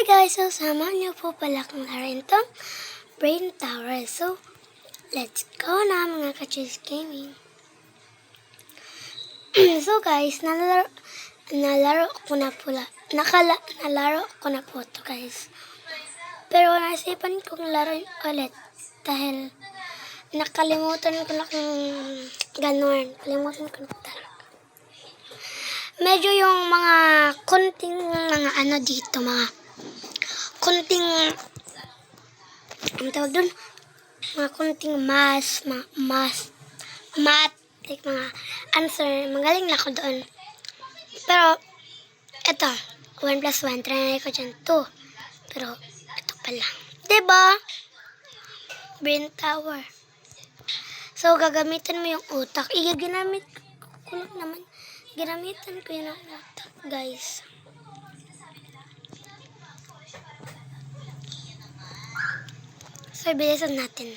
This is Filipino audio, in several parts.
guys, so samahan niyo po pala kung narin itong Brain Tower. So, let's go na mga ka-Cheese Gaming. So guys, nalaro ko na po to guys. Pero naisipan kong laro ulit dahil nakalimutan ko na kung ganun. Kalimutan ko na talaga. Medyo yung mga konting mga ano dito, mga konting ang tawag dun, mga konting math, like mga answer, magaling na ako doon. Pero, eto, 1 plus 1, trinay ko dyan, 2. Pero, eto pa lang. Diba? Brain Tower. So, gagamitan mo yung utak. Ginamit ko lang naman. Ginamitan ko yun ang utak, guys. So, bilisan natin.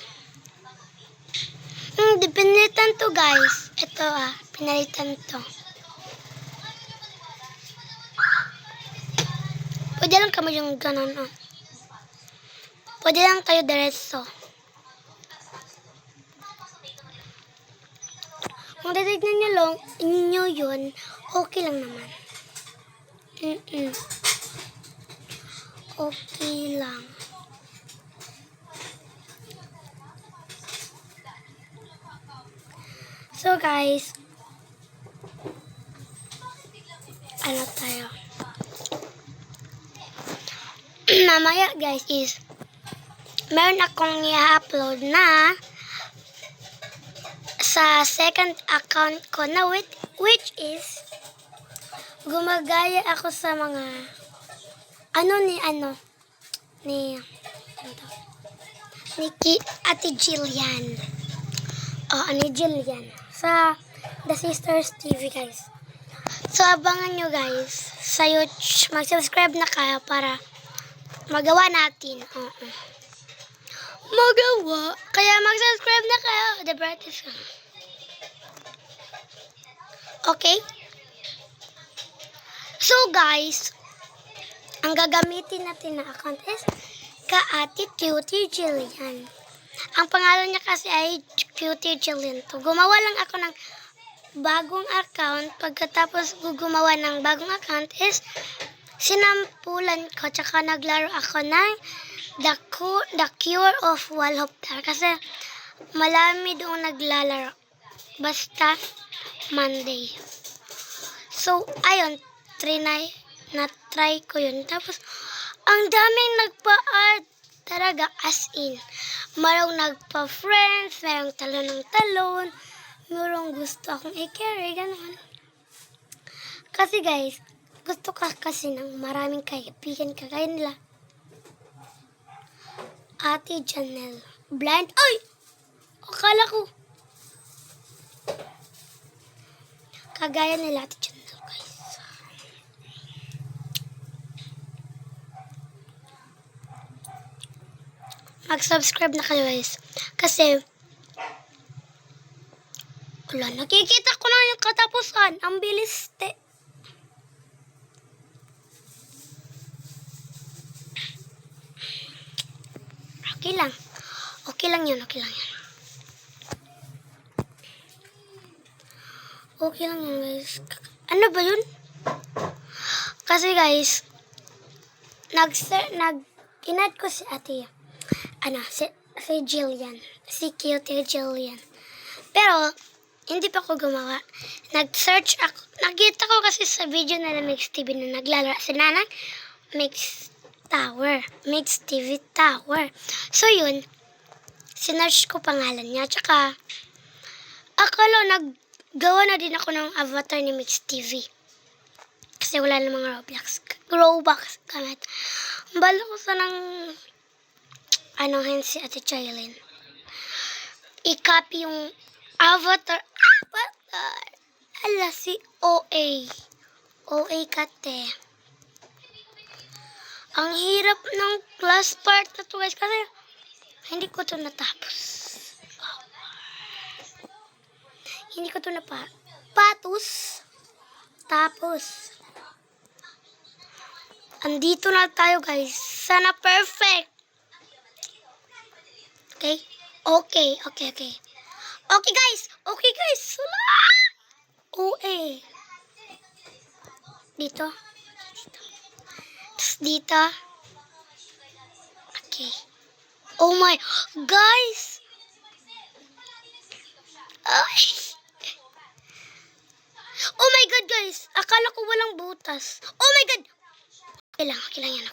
Pinalitan to, guys. Ito, pinalitan to. Pwede lang kamo yung ganon, Pwede lang kayo diretso. Kung titignan nyo yun, okay lang naman. Okay lang. So guys, ano tayo? Mamaya guys is, meron akong i-upload na sa second account ko na which is gumagaya ako sa mga ni Ate Jillian. Ani Jillian sa The Sisters TV guys. So abangan nyo guys sa YouTube, mag-subscribe na kayo para magawa natin. Magawa. Kaya mag-subscribe na kayo. The brightest. Okay? So guys, ang gagamitin natin na account is Ate Cutie Jillian. Ang pangalan niya kasi ay Cutie Jillian. Gumawa lang ako ng bagong account. Pagkatapos gumawa ng bagong account is sinampulan ko. Tsaka naglaro ako ng The Cure of Wallhopter. Kasi malami doon naglalaro. Basta Monday. So, ayun. Na-try ko yun. Tapos, ang daming nagpa-art. Talaga, as in. Marong nagpa-friends, merong talon ng talon, merong gusto akong i-carry, gano'n. Kasi guys, gusto ka kasi ng maraming kaibigan kagaya nila. Ate Janelle. Blind. Ay! Akala ko. Kagaya nila Ate Janelle, guys. Mag-subscribe na kayo, guys. Kasi, wala, nakikita ko na yung katapusan. Ang bilis, Okay lang. Okay lang yun. Okay lang yun, guys. Ano ba yun? Kasi, guys, inad ko si ate. Si Jillian. Si Cutie Jillian. Pero, hindi pa ako gumawa. Nag-search ako. Nakita ko kasi sa video na Mix TV na naglalaro si Nanang Mix TV Tower. So, yun. Sinearch ko pangalan niya. Tsaka, akala naggawa na din ako ng avatar ni Mix TV. Kasi wala na mga Robux gamit. Bala ko sa nang si Ate Jaylin. I-copy yung avatar. Ala, si OA. OA kate. Ang hirap ng class part na to guys kasi hindi ko to natapos. Hindi ko to Tapos, Andito na tayo, guys. Sana perfect. Okay? Okay. Okay, guys. Sula! OA. Dito. Tapos dito. Okay. Oh my. Guys! Ay! Oh my God, guys. Akala ko walang butas. Oh my God. Okay lang yan.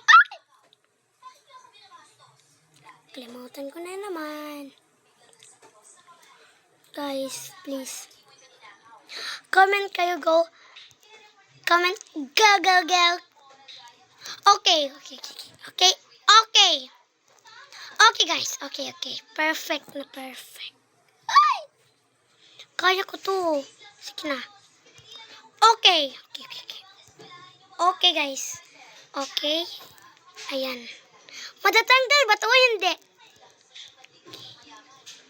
Ay! Kalimutan ko na naman. Guys, please. Comment kayo, go. Comment, go. Okay. Okay, guys. Okay. Perfect na perfect. Ay! Kaya ko to. Sige na. Okay. Okay, guys. Okay. Ayan. Matatanggal ba to o hindi?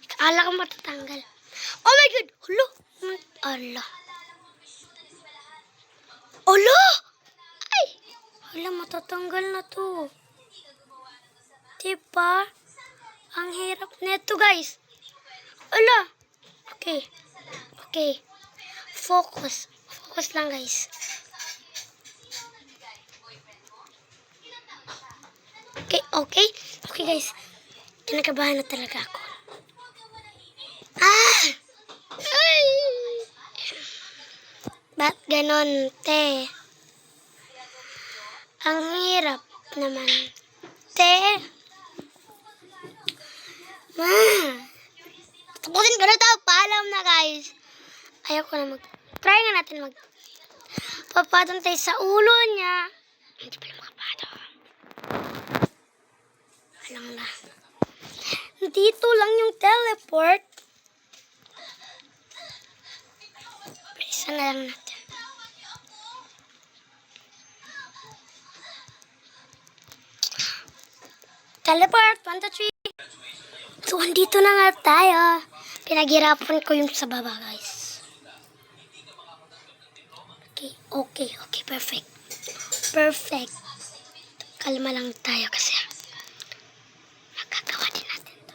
Akala ko matatanggal. Oh my God! Hulo! Ala. Ay! Hala, matatanggal na to. Diba? Ang hirap neto, guys. Ala. Okay. Focus lang, guys. Okay, guys. Kinakabahan na talaga ako. Ay! Ba't ganon, te? Ang hirap naman. Te? Tapusin ko na ito. Paalam na, guys. Ayoko na try nga natin papatong tayo sa ulo niya. Hindi pala makapatong. Alam na. Dito lang yung teleport. Presa na lang natin. Teleport, 1, 2, 3. So, andito na nga tayo. Pinaghirapan ko yung sa baba, guys. Okay, perfect. Kalma lang tayo kasi magagawa din natin to.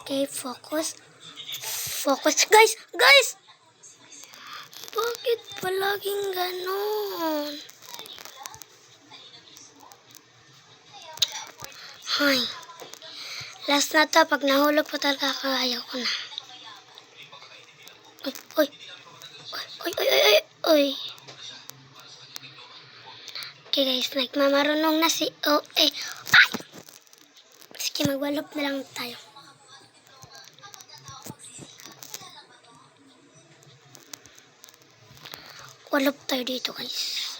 Okay, focus. Guys! Bakit palaging ganon? Hay. Last na to. Pag nahulog pa talaga ako, ayaw ko na. Uy. Okay, guys. Nagmamarunong na si OA. Ay! Sige, magwalop na lang tayo. Walop tayo dito, guys.